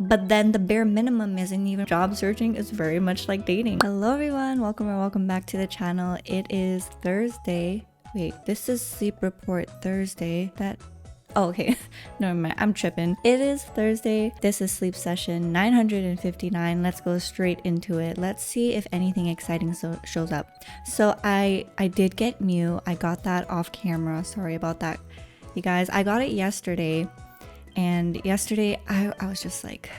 But then the bare minimum isn't even. Job searching is very much like dating. Hello everyone, welcome back to the channel. It is Thursday. Wait, this is sleep report Thursday. Oh, okay. Never mind, I'm tripping. It is Thursday. This is sleep session 959. Let's go straight into it. Let's see if anything exciting shows up. So I did get Mew. I got that off camera. Sorry about that, you guys. I got it yesterday. And yesterday I was just like,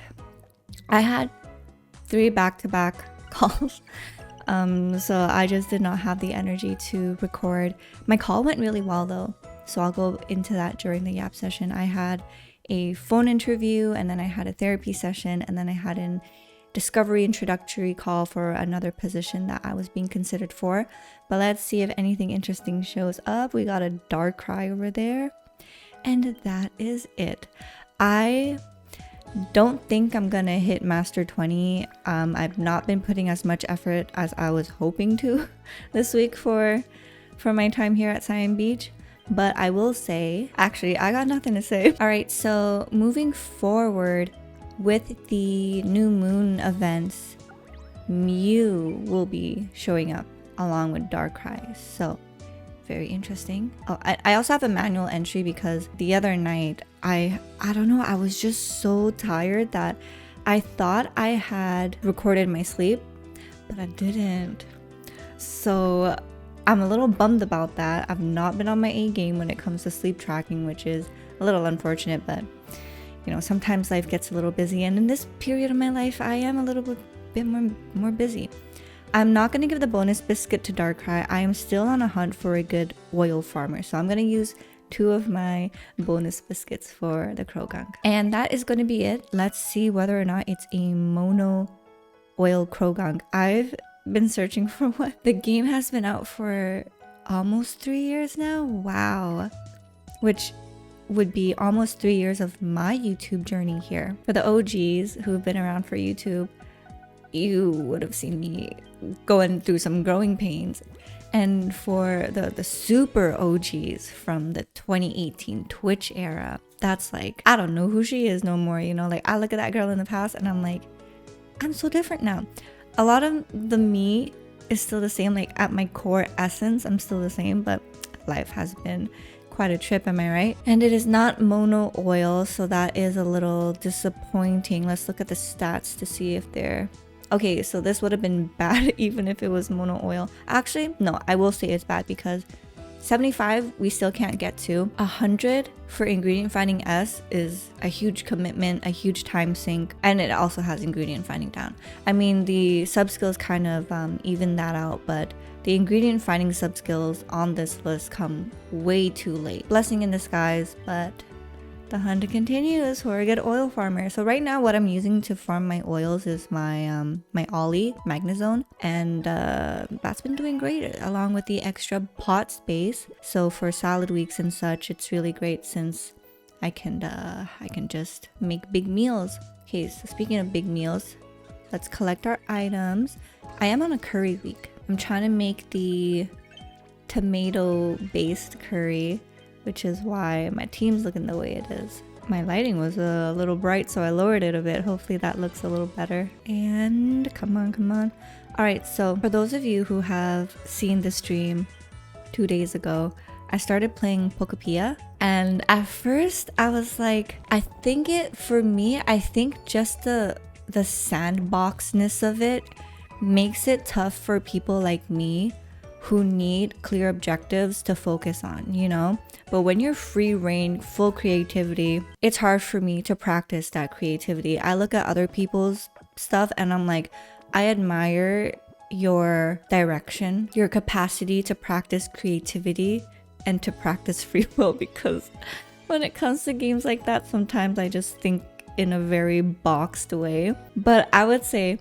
I had 3 back-to-back calls. So I just did not have the energy to record. My call went really well though. So I'll go into that during the Yap session. I had a phone interview, and then I had a therapy session, and then I had an discovery introductory call for another position that I was being considered for. But let's see if anything interesting shows up. We got a Darkrai over there. And that is it. I don't think I'm gonna hit Master 20. I've not been putting as much effort as I was hoping to this week for my time here at Siam Beach. But I will say, actually, I got nothing to say. All right, so moving forward with the new moon events, Mew will be showing up along with Darkrai. So very interesting. Oh, I also have a manual entry because the other night I don't know, I was just so tired that I thought I had recorded my sleep, but I didn't. So I'm a little bummed about that. I've not been on my A game when it comes to sleep tracking, which is a little unfortunate, but you know, sometimes life gets a little busy, and in this period of my life I am a little bit more busy. I'm not going to give the bonus biscuit to Darkrai. I am still on a hunt for a good oil farmer. So I'm going to use 2 of my bonus biscuits for the Croagunk. And that is going to be it. Let's see whether or not it's a mono oil Croagunk. I've been searching for one. The game has been out for almost 3 years now. Wow. Which would be almost 3 years of my YouTube journey here. For the OGs who've been around for YouTube, you would have seen me going through some growing pains. And for the super OGs from the 2018 Twitch era, that's like, I don't know who she is no more, you know? Like, I look at that girl in the past and I'm like, I'm so different now. A lot of the me is still the same, like at my core essence, I'm still the same, but life has been quite a trip, am I right? And it is not mono oil, so that is a little disappointing. Let's look at the stats to see if they're... Okay, so this would have been bad even if it was mono oil. Actually, no, I will say it's bad because 75 we still can't get to. 100 for ingredient finding S is a huge commitment, a huge time sink, and it also has ingredient finding down. I mean, the sub skills kind of even that out, but the ingredient finding sub skills on this list come way too late. Blessing in disguise, but the hunt continues for a good oil farmer. So right now what I'm using to farm my oils is my my Ollie Magnezone, and that's been doing great along with the extra pot space. So for salad weeks and such, it's really great since I can just make big meals. Okay, so speaking of big meals, let's collect our items. I am on a curry week. I'm trying to make the tomato based curry, which is why my team's looking the way it is. My lighting was a little bright, so I lowered it a bit. Hopefully that looks a little better. And come on. All right, so for those of you who have seen the stream 2 days ago, I started playing Pokopia. And at first I was like, I think just the sandboxness of it makes it tough for people like me who need clear objectives to focus on, you know? But when you're free reign, full creativity, it's hard for me to practice that creativity. I look at other people's stuff and I'm like, I admire your direction, your capacity to practice creativity and to practice free will, because when it comes to games like that, sometimes I just think in a very boxed way. But I would say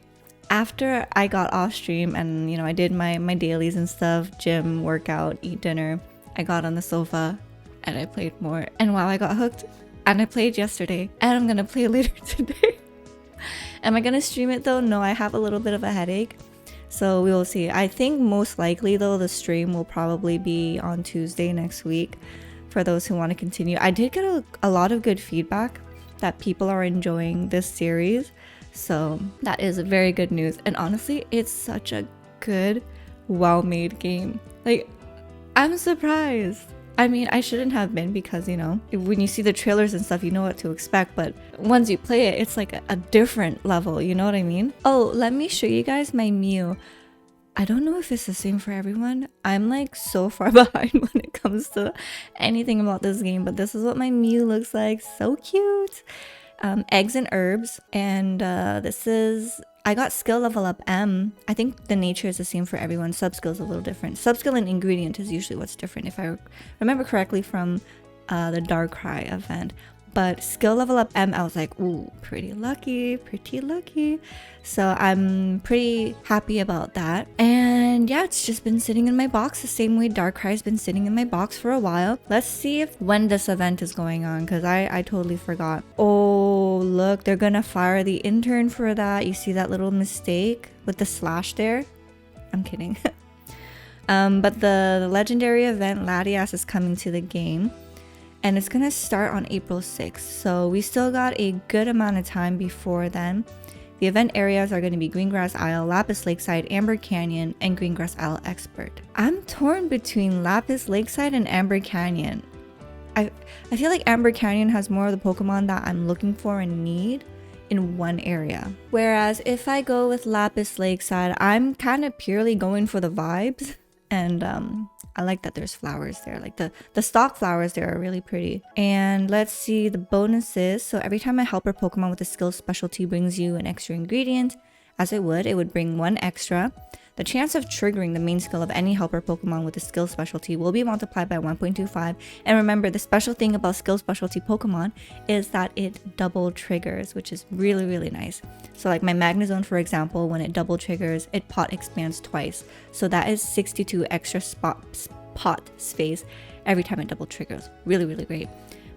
after I got off stream and, you know, I did my dailies and stuff, gym, workout, eat dinner, I got on the sofa and I played more. And wow, I got hooked. And I played yesterday. And I'm gonna play later today. Am I gonna stream it though? No, I have a little bit of a headache. So we will see. I think most likely though, the stream will probably be on Tuesday next week for those who want to continue. I did get a lot of good feedback that people are enjoying this series. So that is very good news. And honestly, it's such a good, well-made game. Like, I'm surprised. I mean, I shouldn't have been because, you know, when you see the trailers and stuff, you know what to expect. But once you play it, it's like a different level. You know what I mean? Oh, let me show you guys my Mew. I don't know if it's the same for everyone. I'm like so far behind when it comes to anything about this game. But this is what my Mew looks like. So cute. Eggs and herbs. And this is... I got skill level up M. I think the nature is the same for everyone. Sub-skill is a little different. Sub-skill and ingredient is usually what's different, if I remember correctly from the Darkrai event. But skill level up M, I was like, ooh, pretty lucky. So I'm pretty happy about that. And yeah, it's just been sitting in my box the same way Darkrai's been sitting in my box for a while. Let's see if when this event is going on, because I totally forgot. Oh, look, they're gonna fire the intern for that. You see that little mistake with the slash there? I'm kidding. But the legendary event, Latias, is coming to the game. And it's gonna start on April 6th, so we still got a good amount of time before then. The event areas are gonna be Greengrass Isle, Lapis Lakeside, Amber Canyon, and Greengrass Isle Expert. I'm torn between Lapis Lakeside and Amber Canyon. I feel like Amber Canyon has more of the Pokemon that I'm looking for and need in one area. Whereas if I go with Lapis Lakeside, I'm kind of purely going for the vibes. And I like that there's flowers there. Like the stock flowers there are really pretty. And let's see the bonuses. So every time a helper Pokemon with a skill specialty brings you an extra ingredient, as it would bring one extra. The chance of triggering the main skill of any helper Pokemon with a skill specialty will be multiplied by 1.25. And remember, the special thing about skill specialty Pokemon is that it double triggers, which is really, really nice. So like my Magnezone, for example, when it double triggers, it pot expands twice. So that is 62 extra pot space every time it double triggers. Really, really great.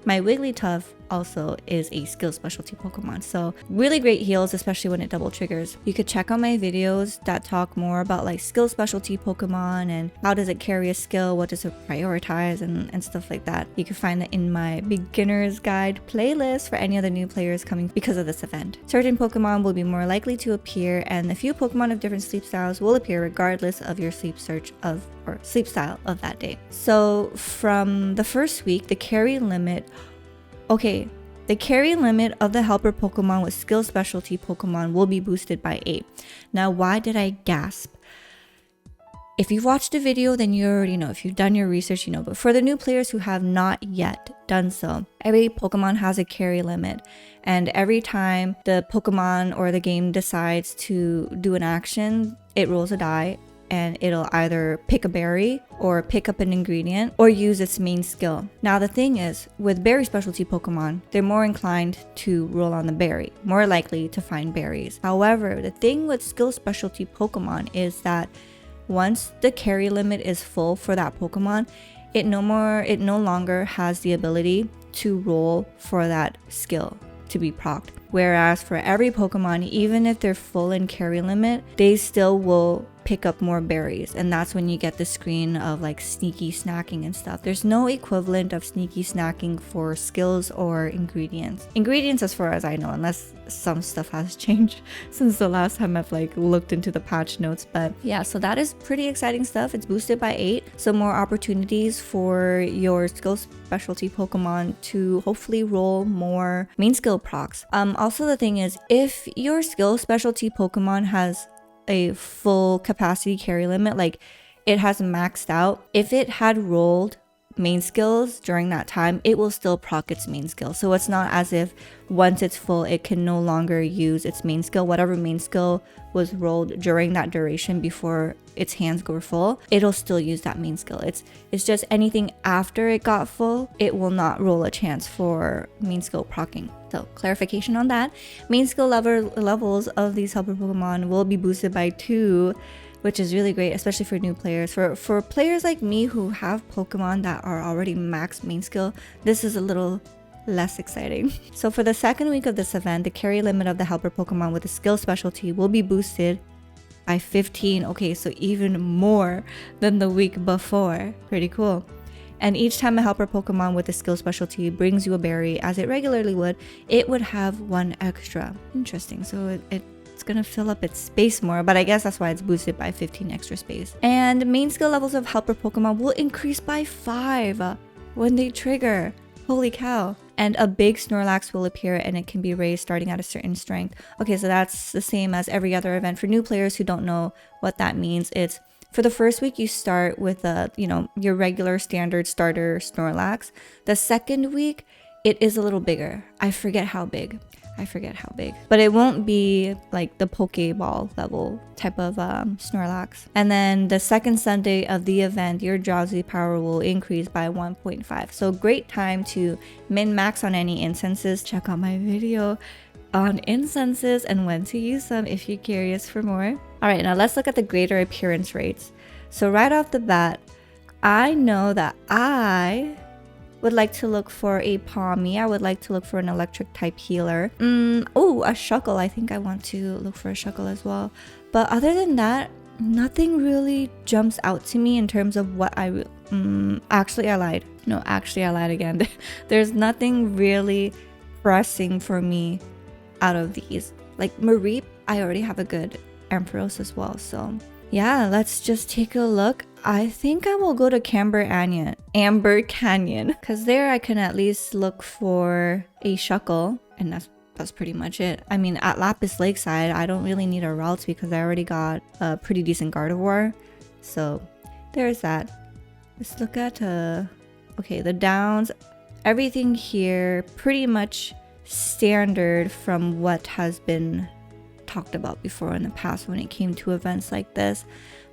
My Wigglytuff also is a skill specialty Pokemon, so really great heals, especially when it double triggers. You could check out my videos that talk more about like skill specialty Pokemon and how does it carry a skill, what does it prioritize, and stuff like that. You can find that in my beginner's guide playlist for any other new players coming because of this event. Certain Pokemon will be more likely to appear, and a few Pokemon of different sleep styles will appear regardless of your sleep search of or sleep style of that day. So from the first week, the carry limit of the helper Pokemon with skill specialty Pokemon will be boosted by 8. Now, why did I gasp? If you've watched the video, then you already know. If you've done your research, you know. But for the new players who have not yet done so, every Pokemon has a carry limit. And every time the Pokemon or the game decides to do an action, it rolls a die. And it'll either pick a berry or pick up an ingredient or use its main skill. Now the thing is, with berry specialty Pokemon, they're more inclined to roll on the berry, more likely to find berries. However, the thing with skill specialty Pokemon is that once the carry limit is full for that Pokemon, it no longer has the ability to roll for that skill to be procced. Whereas for every Pokemon, even if they're full in carry limit, they still will pick up more berries, and that's when you get the screen of like sneaky snacking and stuff. There's no equivalent of sneaky snacking for skills or ingredients. Ingredients as far as I know, unless some stuff has changed since the last time I've like looked into the patch notes. But yeah, so that is pretty exciting stuff. It's boosted by 8, so more opportunities for your skill specialty Pokemon to hopefully roll more main skill procs. Also the thing is, if your skill specialty Pokemon has a full capacity carry limit, like it has maxed out, if it had rolled main skills during that time, it will still proc its main skill. So it's not as if once it's full, it can no longer use its main skill. Whatever main skill was rolled during that duration before its hands go full, it'll still use that main skill. It's just anything after it got full, it will not roll a chance for main skill proccing. So clarification on that. Main skill levels of these helper Pokemon will be boosted by 2, which is really great, especially for new players. For players like me who have Pokemon that are already max main skill, this is a little less exciting. So for the second week of this event, the carry limit of the helper Pokemon with a skill specialty will be boosted by 15. Okay, so even more than the week before. Pretty cool. And each time a helper Pokemon with a skill specialty brings you a berry, as it regularly would, it would have 1 extra. Interesting. So it's gonna fill up its space more, but I guess that's why it's boosted by 15 extra space. And main skill levels of helper Pokemon will increase by 5 when they trigger. Holy cow. And a big Snorlax will appear and it can be raised starting at a certain strength. Okay, so that's the same as every other event. For new players who don't know what that means, it's for the first week you start with your regular standard starter Snorlax. The second week it is a little bigger. I forget how big. But it won't be like the Pokeball level type of Snorlax. And then the second Sunday of the event, your drowsy power will increase by 1.5. So great time to min-max on any incenses. Check out my video on incenses and when to use them if you're curious for more. All right, now let's look at the greater appearance rates. So right off the bat, I know that I would like to look for a Palmy. I would like to look for an electric type healer. Oh, a Shuckle. I think I want to look for a Shuckle as well. But other than that, nothing really jumps out to me in terms of what I... actually, I lied. No, actually, I lied again. There's nothing really pressing for me out of these. Like Mareep, I already have a good Ampharos as well. So yeah, let's just take a look. I think I will go to Amber Canyon, because there I can at least look for a Shuckle, and that's pretty much it. I mean, at Lapis Lakeside, I don't really need a Ralts because I already got a pretty decent Gardevoir. So there's that. Let's look at okay, the Downs. Everything here pretty much standard from what has been talked about before in the past when it came to events like this.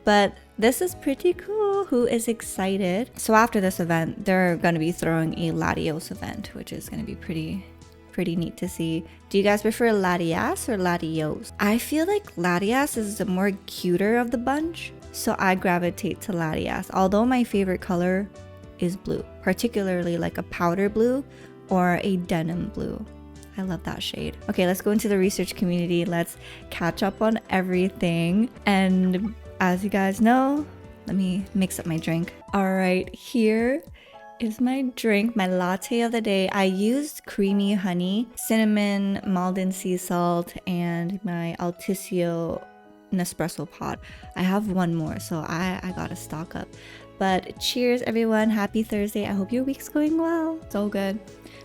But this is pretty cool. Who is excited? So after this event, they're going to be throwing a Latios event, which is going to be pretty neat to see. Do you guys prefer Latias or Latios? I feel like Latias is the more cuter of the bunch, so I gravitate to Latias. Although my favorite color is blue, particularly like a powder blue or a denim blue. I love that shade. Okay, let's go into the research community. Let's catch up on everything. And as you guys know, let me mix up my drink. All right, here is my drink, my latte of the day. I used creamy honey, cinnamon, Malden sea salt, and my Altisio Nespresso pod. I have one more, so I gotta stock up. But cheers, everyone. Happy Thursday. I hope your week's going well. So good.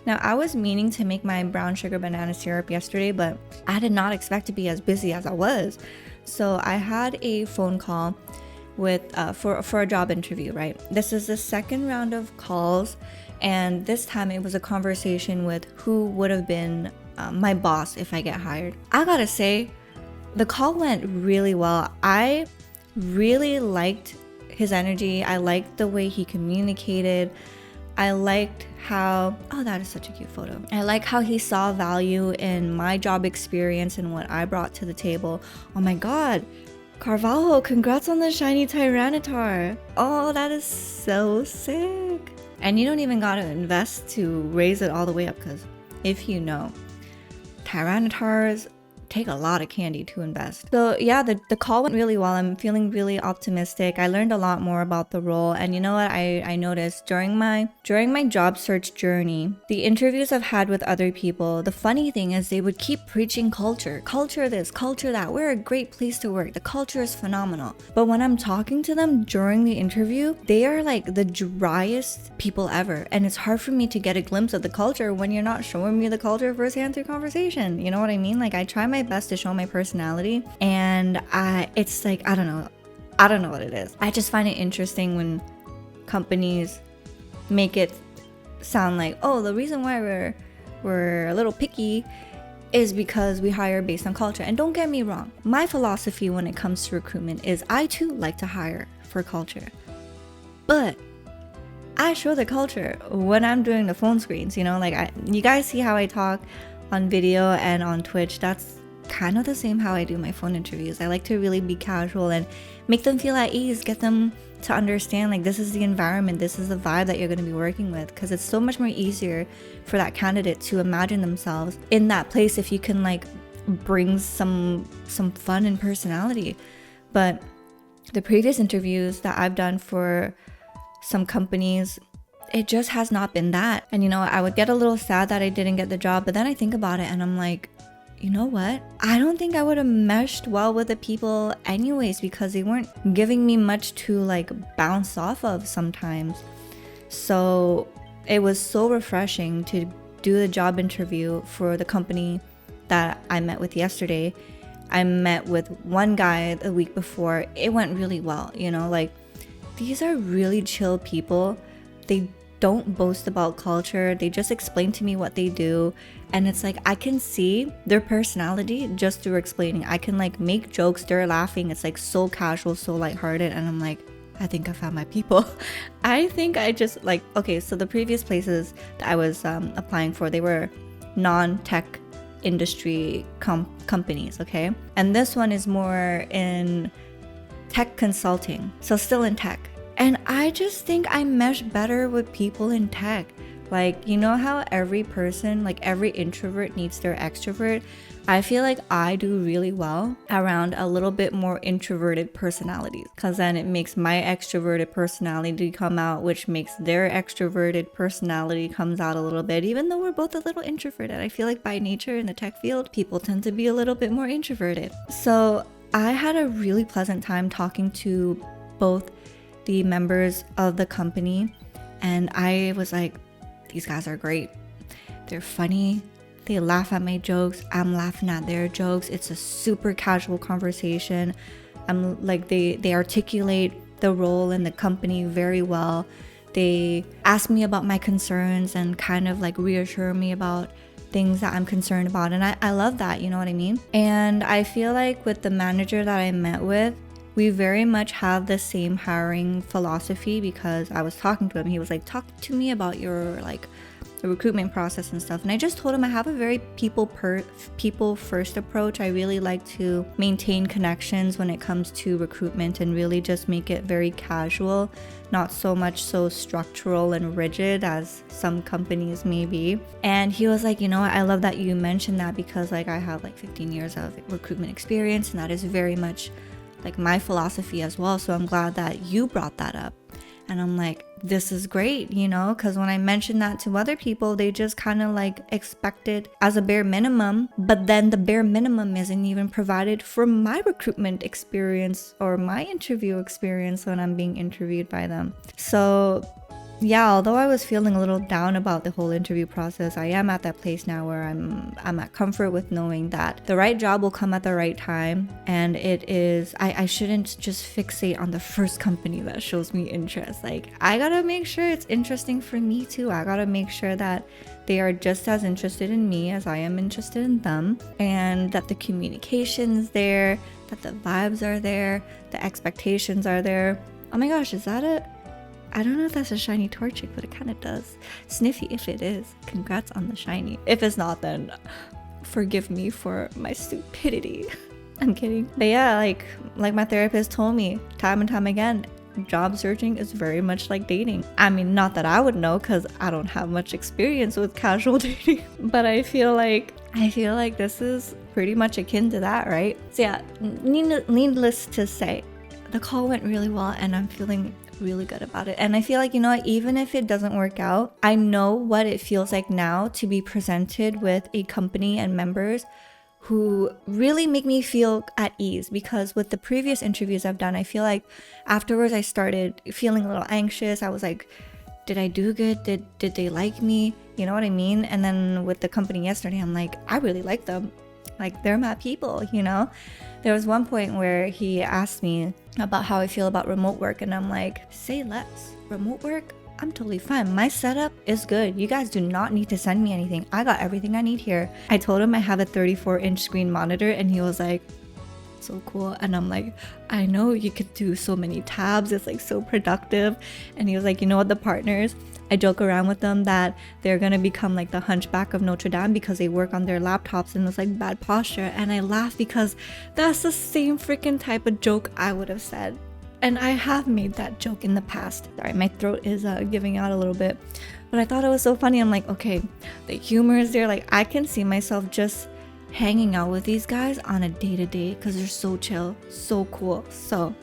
Now, I was meaning to make my brown sugar banana syrup yesterday, but I did not expect to be as busy as I was. So I had a phone call with for a job interview, right? This is the second round of calls, and this time it was a conversation with who would have been my boss if I get hired. I gotta say, the call went really well. I really liked his energy. I liked the way he communicated. I liked how, oh, that is such a cute photo. I like how he saw value in my job experience and what I brought to the table. Oh my God, Carvalho, congrats on the shiny Tyranitar. Oh, that is so sick. And you don't even gotta invest to raise it all the way up, because if you know, Tyranitars take a lot of candy to invest. So yeah, the call went really well. I'm feeling really optimistic. I learned a lot more about the role, and you know what I noticed during my job search journey, the interviews I've had with other people, the funny thing is they would keep preaching culture this, culture that, we're a great place to work, the culture is phenomenal. But when I'm talking to them during the interview, they are like the driest people ever, and it's hard for me to get a glimpse of the culture when you're not showing me the culture firsthand through conversation. You know what I mean? Like, I try my best to show my personality, and it's like, I don't know what it is. I just find it interesting when companies make it sound like, oh, the reason why we're a little picky is because we hire based on culture. And don't get me wrong, my philosophy when it comes to recruitment is I too like to hire for culture, but I show the culture when I'm doing the phone screens. You know, like you guys see how I talk on video and on Twitch. That's kind of the same how I do my phone interviews. I like to really be casual and make them feel at ease, get them to understand like this is the environment, this is the vibe that you're going to be working with, because it's so much more easier for that candidate to imagine themselves in that place if you can like bring some fun and personality. But the previous interviews that I've done for some companies, it just has not been that. And you know, I would get a little sad that I didn't get the job, but then I think about it and I'm like, you know what? I don't think I would have meshed well with the people anyways, because they weren't giving me much to like bounce off of sometimes. So it was so refreshing to do the job interview for the company that I met with yesterday. I met with one guy the week before. It went really well, you know, like these are really chill people. They don't boast about culture. They just explain to me what they do. And it's like, I can see their personality just through explaining. I can like make jokes, they're laughing. It's like so casual, so lighthearted. And I'm like, I think I found my people. I think I just like, okay, so the previous places that I was applying for, they were non-tech industry companies, okay? And this one is more in tech consulting, so still in tech. And I just think I mesh better with people in tech. Like, you know how every person, like every introvert needs their extrovert? I feel like I do really well around a little bit more introverted personalities, because then it makes my extroverted personality come out, which makes their extroverted personality comes out a little bit, even though we're both a little introverted. I feel like by nature in the tech field, people tend to be a little bit more introverted. So I had a really pleasant time talking to both the members of the company, and I was like, these guys are great. They're funny. They laugh at my jokes. I'm laughing at their jokes. It's a super casual conversation. I'm like, they articulate the role in the company very well. They ask me about my concerns and kind of like reassure me about things that I'm concerned about. And I love that, you know what I mean? And I feel like with the manager that I met with, we very much have the same hiring philosophy, because I was talking to him. He was like, talk to me about your like the recruitment process and stuff. And I just told him I have a very people first approach. I really like to maintain connections when it comes to recruitment and really just make it very casual, not so much so structural and rigid as some companies may be. And he was like, you know what, I love that you mentioned that, because like I have like 15 years of recruitment experience, and that is very much like my philosophy as well. So I'm glad that you brought that up. And I'm like, this is great, you know, because when I mentioned that to other people, they just kind of like expect it as a bare minimum, but then the bare minimum isn't even provided for my recruitment experience or my interview experience when I'm being interviewed by them. So yeah, although I was feeling a little down about the whole interview process, I am at that place now where I'm at comfort with knowing that the right job will come at the right time. And it is, I shouldn't just fixate on the first company that shows me interest. Like, I gotta make sure it's interesting for me too. I gotta make sure that they are just as interested in me as I am interested in them, and that the communication's there, that the vibes are there, the expectations are there. Oh my gosh, is that it? I don't know if that's a shiny Torchic, but it kind of does. Sniffy if it is. Congrats on the shiny. If it's not, then forgive me for my stupidity. I'm kidding. But yeah, like my therapist told me time and time again, job searching is very much like dating. I mean, not that I would know, because I don't have much experience with casual dating, but I feel like this is pretty much akin to that, right? So yeah, needless to say, the call went really well, and I'm feeling really good about it. And I feel like, you know what, even if it doesn't work out, I know what it feels like now to be presented with a company and members who really make me feel at ease. Because with the previous interviews I've done, I feel like afterwards I started feeling a little anxious. I was like, did I do good? Did they like me? You know what I mean? And then with the company yesterday, I'm like, I really like them. Like, they're my people, you know? There was one point where he asked me about how I feel about remote work, and I'm like, say less. Remote work? I'm totally fine. My setup is good. You guys do not need to send me anything. I got everything I need here. I told him I have a 34-inch screen monitor, and he was like, so cool. And I'm like, I know, you could do so many tabs. It's like so productive. And he was like, you know what, the partners, I joke around with them that they're gonna become like the Hunchback of Notre Dame because they work on their laptops and it's like bad posture. And I laugh because that's the same freaking type of joke I would have said. And I have made that joke in the past. Sorry, my throat is giving out a little bit. But I thought it was so funny. I'm like, okay, the humor is there. Like, I can see myself just hanging out with these guys on a day-to-day because they're so chill, so cool. So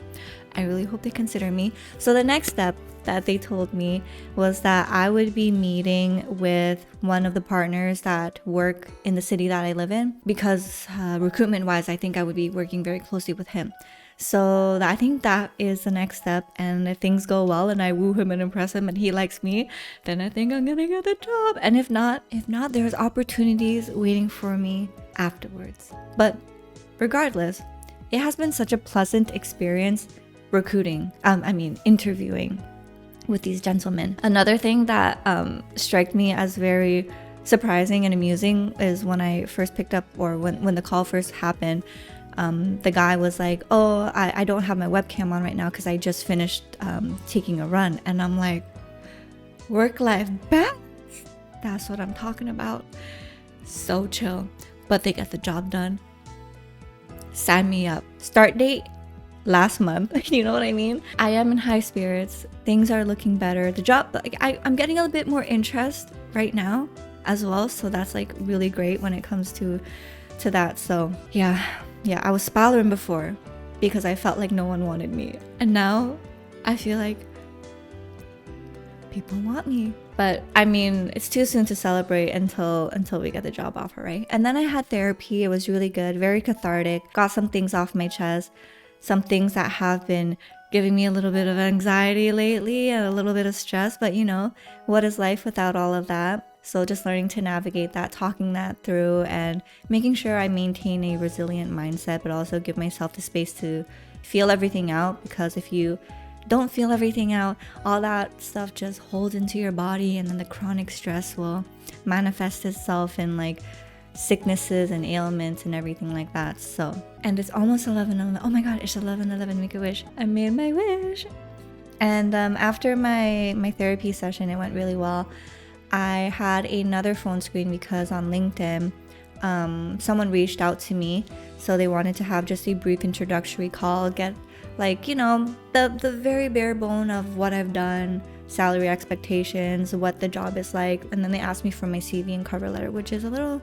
I really hope they consider me. So the next step that they told me was that I would be meeting with one of the partners that work in the city that I live in, because recruitment wise, I think I would be working very closely with him. So I think that is the next step, and if things go well and I woo him and impress him and he likes me, then I think I'm gonna get the job. And if not, there's opportunities waiting for me afterwards. But regardless, it has been such a pleasant experience interviewing with these gentlemen. Another thing that struck me as very surprising and amusing is when I first picked up, or when the call first happened, the guy was like, oh, I don't have my webcam on right now because I just finished taking a run. And I'm like, work-life balance, that's what I'm talking about. So chill, but they get the job done. Sign me up. Start date last month. You know what I mean? I am in high spirits. Things are looking better. The job, like I'm getting a bit more interest right now as well. So that's like really great when it comes to that. So yeah, I was spalding before because I felt like no one wanted me. And now I feel like people want me. But I mean, it's too soon to celebrate until we get the job offer, right? And then I had therapy. It was really good, very cathartic. Got some things off my chest. Some things that have been giving me a little bit of anxiety lately and a little bit of stress. But you know, what is life without all of that? So just learning to navigate that, talking that through, and making sure I maintain a resilient mindset, but also give myself the space to feel everything out. Because if you don't feel everything out, all that stuff just holds into your body, and then the chronic stress will manifest itself in like sicknesses and ailments and everything like that. So, and it's almost 11:11. Oh my god, it's 11:11. Make a wish. I made my wish. And after my therapy session, it went really well. I had another phone screen because on LinkedIn, someone reached out to me, so they wanted to have just a brief introductory call, get like, you know, the very bare bone of what I've done, salary expectations, what the job is like, and then they asked me for my CV and cover letter, which is a little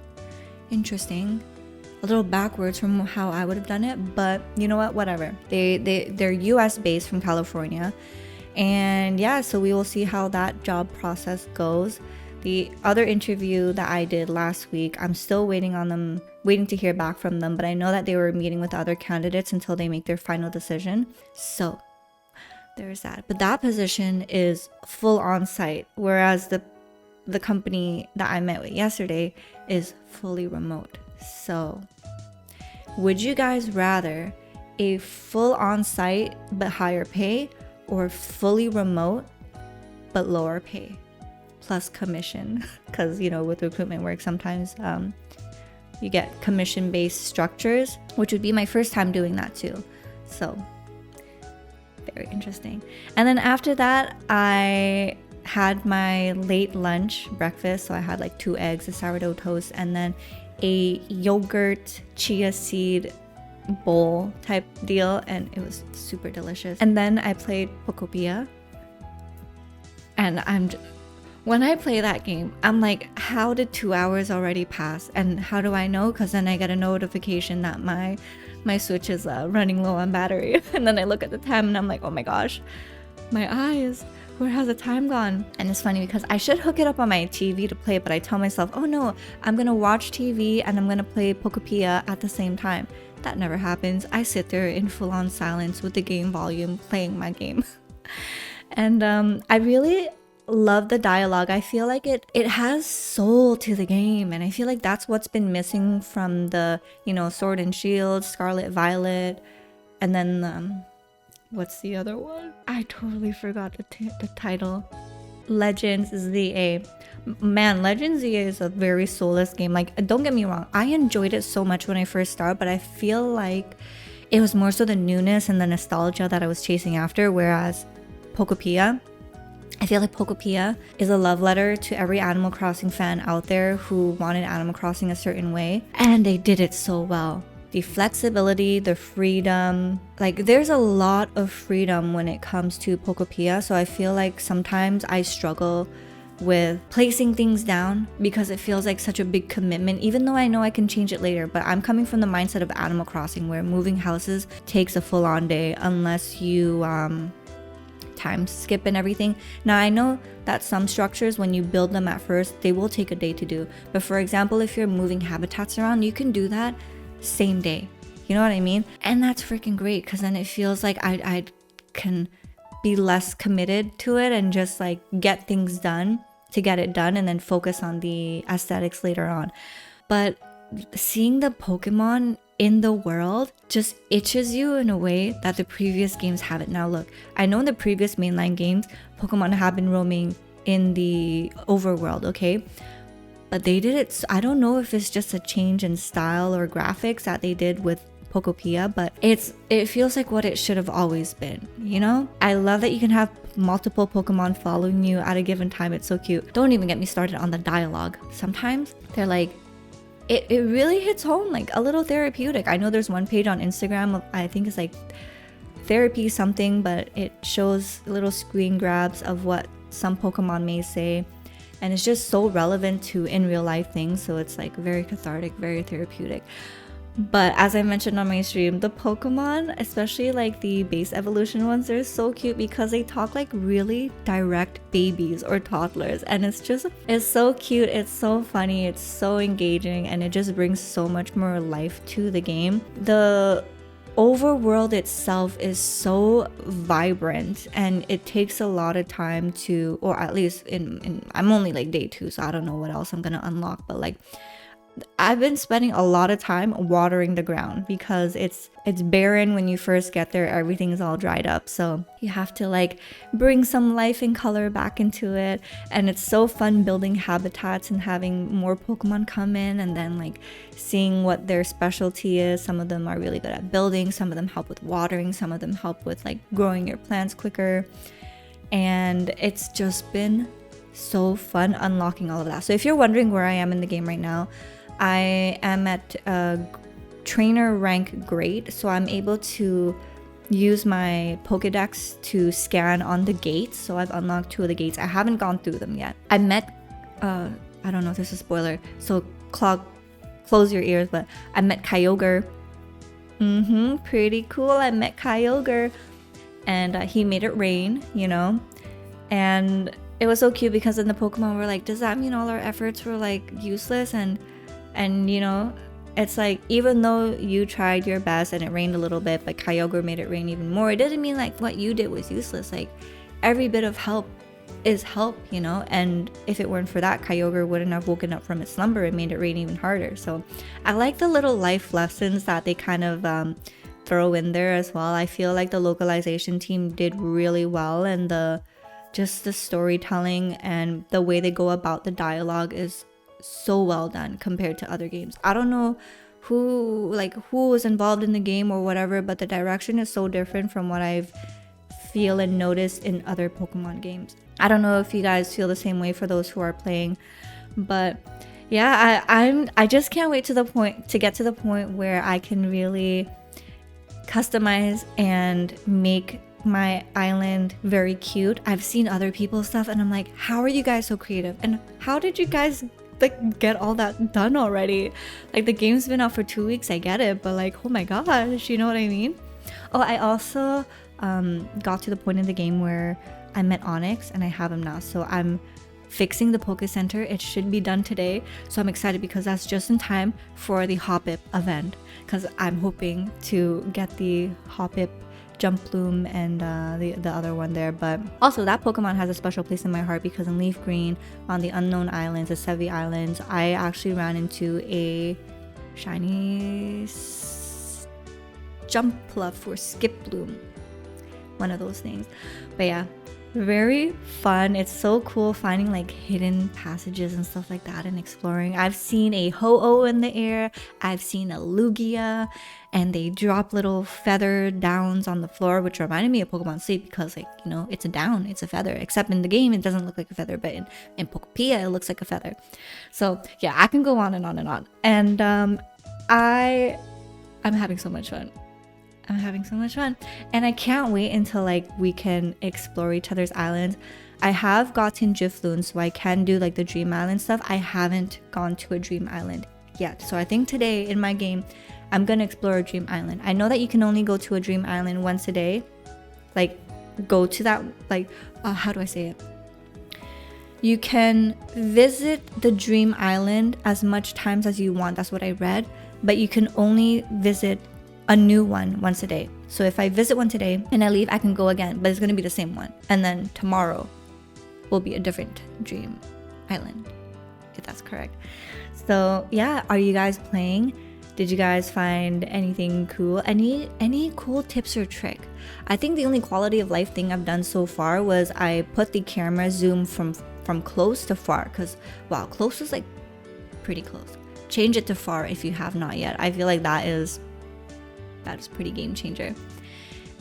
interesting, a little backwards from how I would have done it, but you know what, whatever. They're US based from California, and yeah, so we will see how that job process goes. The other interview that I did last week, I'm still waiting to hear back from them, but I know that they were meeting with other candidates until they make their final decision. So there's that. But that position is full on site, whereas the company that I met with yesterday is fully remote. So would you guys rather a full on site but higher pay, or fully remote but lower pay plus commission? Because you know, with recruitment work, sometimes you get commission based structures, which would be my first time doing that too. So very interesting. And then after that, I had my late lunch breakfast. So I had like 2 eggs, a sourdough toast, and then a yogurt chia seed bowl type deal, and it was super delicious. And then I played Pokopia, and when I play that game, I'm like, how did 2 hours already pass? And how do I know? Because then I get a notification that my Switch is running low on battery. And then I look at the time and I'm like, oh my gosh, my eyes, where has the time gone? And it's funny because I should hook it up on my TV to play, but I tell myself, oh no, I'm gonna watch TV and I'm gonna play Pokopia at the same time. That never happens. I sit there in full-on silence with the game volume playing my game. And I really love the dialogue. I feel like it has soul to the game, and I feel like that's what's been missing from the, you know, Sword and Shield, Scarlet Violet, and then what's the other one? I totally forgot the title. Legends ZA. Man, Legends ZA is a very soulless game. Like, don't get me wrong, I enjoyed it so much when I first started, but I feel like it was more so the newness and the nostalgia that I was chasing after, whereas Pokopia, I feel like Pokopia is a love letter to every Animal Crossing fan out there who wanted Animal Crossing a certain way, and they did it so well. The flexibility, the freedom, like there's a lot of freedom when it comes to Pokopia, so I feel like sometimes I struggle with placing things down because it feels like such a big commitment, even though I know I can change it later. But I'm coming from the mindset of Animal Crossing, where moving houses takes a full-on day unless you time skip and everything. Now I know that some structures, when you build them at first, they will take a day to do. But for example, if you're moving habitats around, you can do that same day. You know what I mean? And that's freaking great, because then it feels like I can be less committed to it and just like get things done to get it done and then focus on the aesthetics later on. But seeing the Pokemon in the world just itches you in a way that the previous games haven't. Now look, I know in the previous mainline games, Pokemon have been roaming in the overworld, okay? But they did it, I don't know if it's just a change in style or graphics that they did with Pokopia, but it feels like what it should have always been, you know? I love that you can have multiple Pokemon following you at a given time. It's so cute. Don't even get me started on the dialogue. Sometimes they're like, it really hits home, like a little therapeutic. I know there's one page on Instagram, I think it's like therapy something, but it shows little screen grabs of what some Pokemon may say, and it's just so relevant to in real life things. So it's like very cathartic, very therapeutic. But as I mentioned on my stream, the Pokemon, especially like the base evolution ones, they're so cute because they talk like really direct babies or toddlers, and it's so cute, it's so funny, it's so engaging, and it just brings so much more life to the game. The overworld itself is so vibrant, and it takes a lot of time to, or at least in I'm only like day 2, so I don't know what else I'm gonna unlock, but like I've been spending a lot of time watering the ground because it's barren when you first get there. Everything is all dried up, so you have to like bring some life and color back into it. And it's so fun building habitats and having more Pokemon come in, and then like seeing what their specialty is. Some of them are really good at building, some of them help with watering, some of them help with like growing your plants quicker, and it's just been so fun unlocking all of that. So if you're wondering where I am in the game right now, I am at trainer rank great, so I'm able to use my Pokedex to scan on the gates. So I've unlocked 2 of the gates. I haven't gone through them yet. I met I don't know if this is a spoiler, so close your ears, but I met Kyogre. Pretty cool. I met Kyogre, and he made it rain, you know, and it was so cute because then the Pokemon were like, does that mean all our efforts were like useless? And you know, it's like, even though you tried your best and it rained a little bit, but Kyogre made it rain even more, it doesn't mean like what you did was useless. Like every bit of help is help, you know, and if it weren't for that, Kyogre wouldn't have woken up from its slumber and made it rain even harder. So I like the little life lessons that they kind of throw in there as well. I feel like the localization team did really well, and just the storytelling and the way they go about the dialogue is so well done compared to other games. I don't know who was involved in the game or whatever, but the direction is so different from what I've feel and noticed in other Pokemon games. I don't know if you guys feel the same way for those who are playing, but yeah, I just can't wait to get to the point where I can really customize and make my island very cute. I've seen other people's stuff and I'm like, how are you guys so creative? And how did you guys like get all that done already? Like the game's been out for 2 weeks, I get it, but like, oh my gosh, you know what I mean? Oh, I also got to the point in the game where I met Onyx and I have him now, so I'm fixing the Poke Center. It should be done today, so I'm excited because that's just in time for the Hoppip event, because I'm hoping to get the Hoppip Jump Bloom and the other one there. But also that Pokemon has a special place in my heart because in Leaf Green on the Unknown Islands, the Sevi Islands, I actually ran into a shiny Jumpluff or Skip Bloom, one of those things. But yeah, very fun. It's so cool finding like hidden passages and stuff like that and exploring. I've seen a Ho-Oh in the air, I've seen a Lugia, and they drop little feather downs on the floor, which reminded me of Pokemon Sleep because, like, you know, it's a down, it's a feather, except in the game it doesn't look like a feather, but in Pokopia it looks like a feather. So yeah, I can go on and on and on, and I'm having so much fun. I'm having so much fun, and I can't wait until like we can explore each other's islands. I have gotten Gifloon, so I can do like the Dream Island stuff. I haven't gone to a Dream Island yet. So I think today in my game, I'm gonna explore a Dream Island. I know that you can only go to a Dream Island once a day. Like, go to that, like, how do I say it? You can visit the Dream Island as much times as you want. That's what I read. But you can only visit a new one once a day. So if I visit one today and I leave, I can go again, but it's gonna be the same one. And then tomorrow will be a different Dream Island, if that's correct. So yeah, are you guys playing? Did you guys find anything cool? Any cool tips or trick? I think the only quality of life thing I've done so far was I put the camera zoom from close to far, because wow, close is like pretty close. Change it to far if you have not yet. I feel like that is pretty game changer.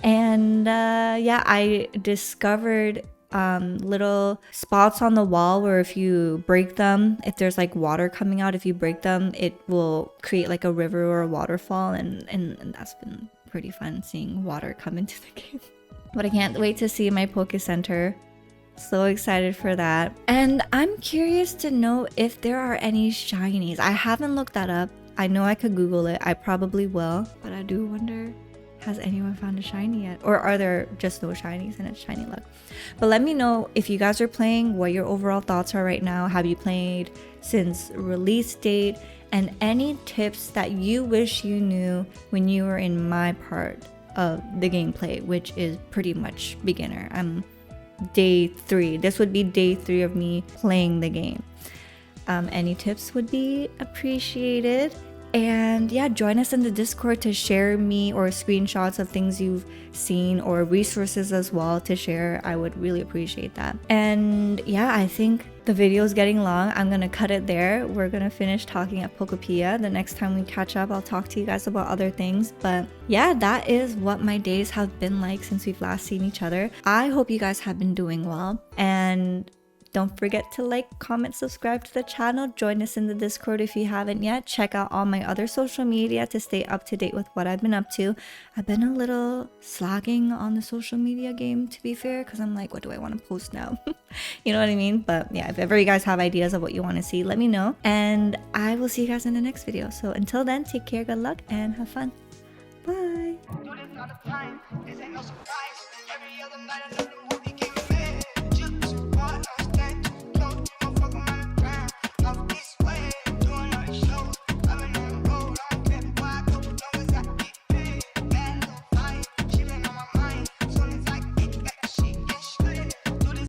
And yeah, I discovered little spots on the wall where if you break them, if there's like water coming out, if you break them, it will create like a river or a waterfall, and that's been pretty fun seeing water come into the game. But I can't wait to see my Poke Center. So excited for that. And I'm curious to know if there are any shinies. I haven't looked that up. I know I could Google it. I probably will. But I do wonder, has anyone found a shiny yet? Or are there just no shinies and it's shiny luck? But let me know if you guys are playing, what your overall thoughts are right now. Have you played since release date? And any tips that you wish you knew when you were in my part of the gameplay, which is pretty much beginner. I'm day 3. This would be day 3 of me playing the game. Any tips would be appreciated. And yeah, join us in the Discord to share me or screenshots of things you've seen or resources as well to share. I would really appreciate that. And yeah, I think the video is getting long. I'm gonna cut it there. We're gonna finish talking at Pokopia. The next time we catch up, I'll talk to you guys about other things. But yeah, that is what my days have been like since we've last seen each other. I hope you guys have been doing well. And don't forget to like, comment, subscribe to the channel. Join us in the Discord if you haven't yet. Check out all my other social media to stay up to date with what I've been up to. I've been a little slacking on the social media game, to be fair, because I'm like, what do I want to post now? You know what I mean? But yeah, if ever you guys have ideas of what you want to see, let me know. And I will see you guys in the next video. So until then, take care, good luck, and have fun. Bye.